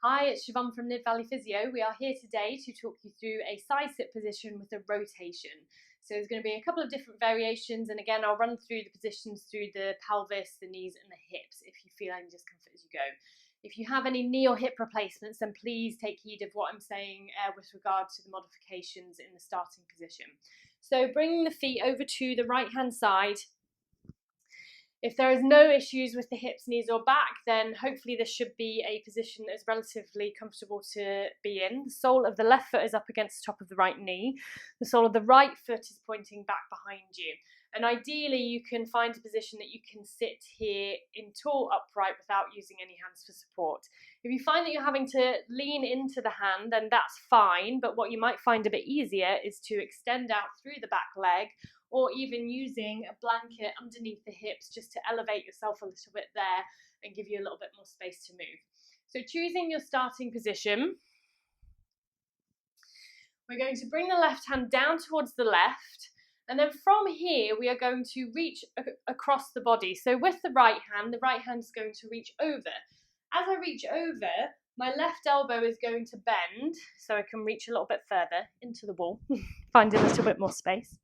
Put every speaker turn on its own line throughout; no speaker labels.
Hi, it's Siobhan from Mid Valley Physio. We are here today to talk you through a side sit position with a rotation. So there's going to be a couple of different variations, and again, I'll run through the positions through the pelvis, the knees, and the hips if you feel any discomfort as you go. If you have any knee or hip replacements, then please take heed of what I'm saying with regard to the modifications in the starting position. So bringing the feet over to the right-hand side. If there is no issues with the hips, knees or back, then hopefully this should be a position that is relatively comfortable to be in. The sole of the left foot is up against the top of the right knee. The sole of the right foot is pointing back behind you. And ideally you can find a position that you can sit here in tall upright without using any hands for support. If you find that you're having to lean into the hand, then that's fine, but what you might find a bit easier is to extend out through the back leg, or even using a blanket underneath the hips just to elevate yourself a little bit there and give you a little bit more space to move. So choosing your starting position, we're going to bring the left hand down towards the left, and then from here we are going to reach across the body. So with the right hand is going to reach over. As I reach over, my left elbow is going to bend so I can reach a little bit further into the wall, find a little bit more space.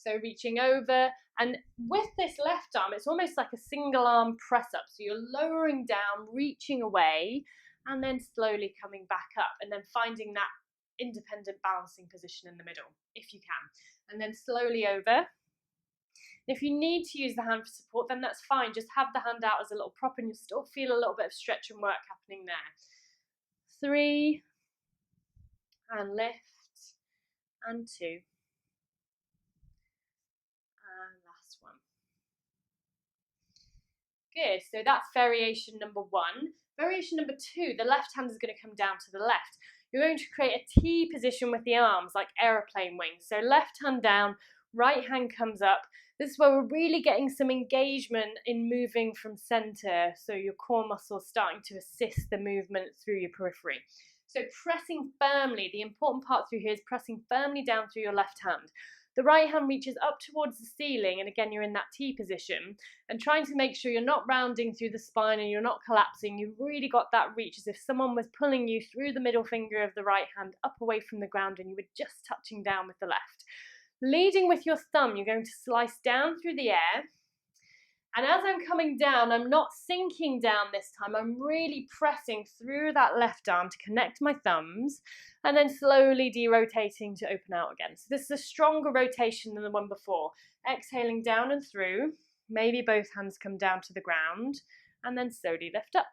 So reaching over, and with this left arm, it's almost like a single arm press up. So you're lowering down, reaching away, and then slowly coming back up, and then finding that independent balancing position in the middle, if you can. And then slowly over. If you need to use the hand for support, then that's fine. Just have the hand out as a little prop, and you'll still feel a little bit of stretch and work happening there. 3, and lift, and 2. Last one. Good, so that's variation number 1. Variation number 2, the left hand is going to come down to the left. You're going to create a T position with the arms, like aeroplane wings. So left hand down, right hand comes up. This is where we're really getting some engagement in moving from center, so your core muscles starting to assist the movement through your periphery. So pressing firmly, the important part through here is pressing firmly down through your left hand. The right hand reaches up towards the ceiling, and again, you're in that T position, and trying to make sure you're not rounding through the spine and you're not collapsing. You've really got that reach as if someone was pulling you through the middle finger of the right hand up away from the ground, and you were just touching down with the left. Leading with your thumb, you're going to slice down through the air. And as I'm coming down, I'm not sinking down this time. I'm really pressing through that left arm to connect my thumbs, and then slowly derotating to open out again. So this is a stronger rotation than the one before. Exhaling down and through. Maybe both hands come down to the ground, and then slowly lift up.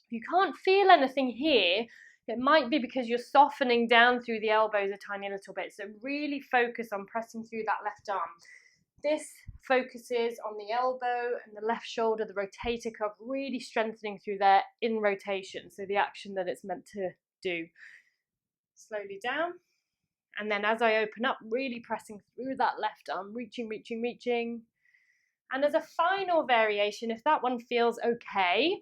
If you can't feel anything here, it might be because you're softening down through the elbows a tiny little bit. So really focus on pressing through that left arm. This focuses on the elbow and the left shoulder, the rotator cuff, really strengthening through there in rotation. So the action that it's meant to do. Slowly down. And then as I open up, really pressing through that left arm, reaching, reaching, reaching. And as a final variation, if that one feels okay,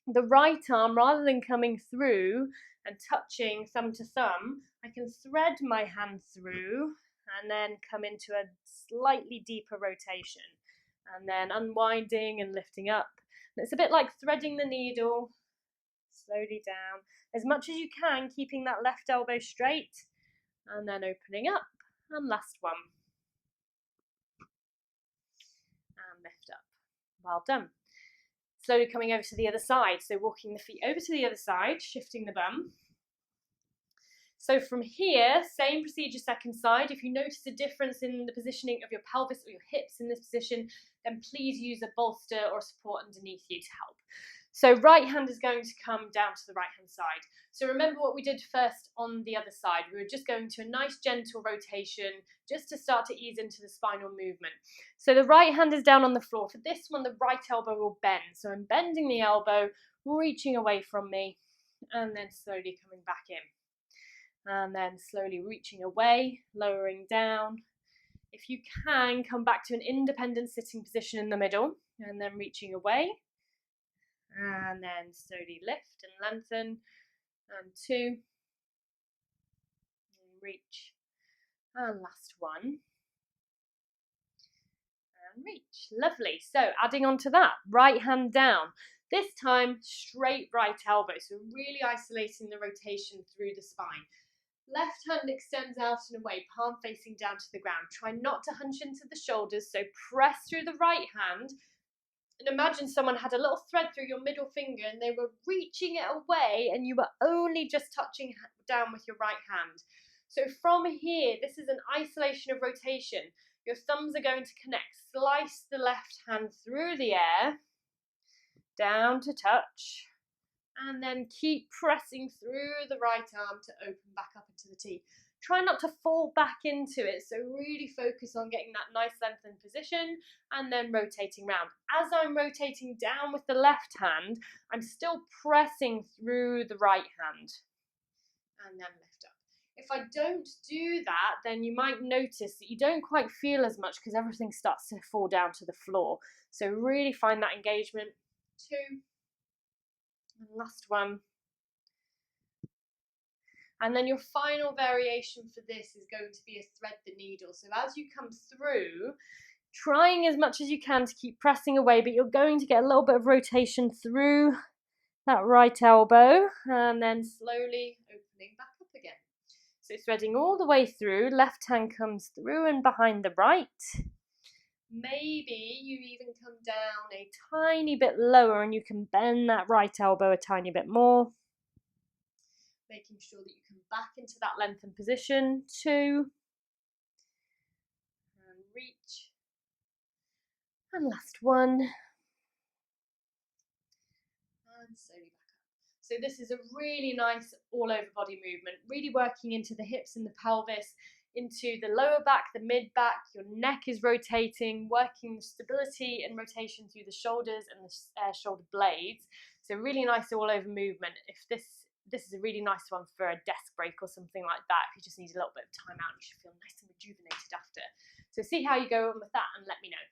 the right arm, rather than coming through and touching thumb to thumb, I can thread my hand through and then come into a slightly deeper rotation, and then unwinding and lifting up. And it's a bit like threading the needle, slowly down, as much as you can, keeping that left elbow straight, and then opening up, and last one. And lift up. Well done. Slowly coming over to the other side, so walking the feet over to the other side, shifting the bum. So from here, same procedure second side. If you notice a difference in the positioning of your pelvis or your hips in this position, then please use a bolster or support underneath you to help. So right hand is going to come down to the right hand side. So remember what we did first on the other side. We were just going to a nice gentle rotation just to start to ease into the spinal movement. So the right hand is down on the floor. For this one, the right elbow will bend. So I'm bending the elbow, reaching away from me, and then slowly coming back in. And then slowly reaching away, lowering down. If you can, come back to an independent sitting position in the middle, and then reaching away. And then slowly lift and lengthen. And 2. And reach. And last one. And reach. Lovely. So adding on to that, right hand down. This time, straight right elbow, so really isolating the rotation through the spine. Left hand extends out and away, palm facing down to the ground. Try not to hunch into the shoulders, so press through the right hand. And imagine someone had a little thread through your middle finger and they were reaching it away and you were only just touching down with your right hand. So from here, this is an isolation of rotation. Your thumbs are going to connect. Slice the left hand through the air, down to touch, and then keep pressing through the right arm to open back up into the T. Try not to fall back into it, so really focus on getting that nice lengthened position and then rotating round. As I'm rotating down with the left hand, I'm still pressing through the right hand and then lift up. If I don't do that, then you might notice that you don't quite feel as much because everything starts to fall down to the floor. So really find that engagement. 2, and last one. And then your final variation for this is going to be a thread the needle. So as you come through, trying as much as you can to keep pressing away, but you're going to get a little bit of rotation through that right elbow and then slowly opening back up again. So threading all the way through, left hand comes through and behind the right. Maybe you even come down a tiny bit lower and you can bend that right elbow a tiny bit more. Making sure that you come back into that lengthened position. 2. And reach. And last 1. And slowly back up. So this is a really nice all over body movement, really working into the hips and the pelvis, into the lower back, the mid back, your neck is rotating, working the stability and rotation through the shoulders and the shoulder blades. So really nice all over movement. If this is a really nice one for a desk break or something like that. If you just need a little bit of time out, you should feel nice and rejuvenated after. So see how you go on with that and let me know.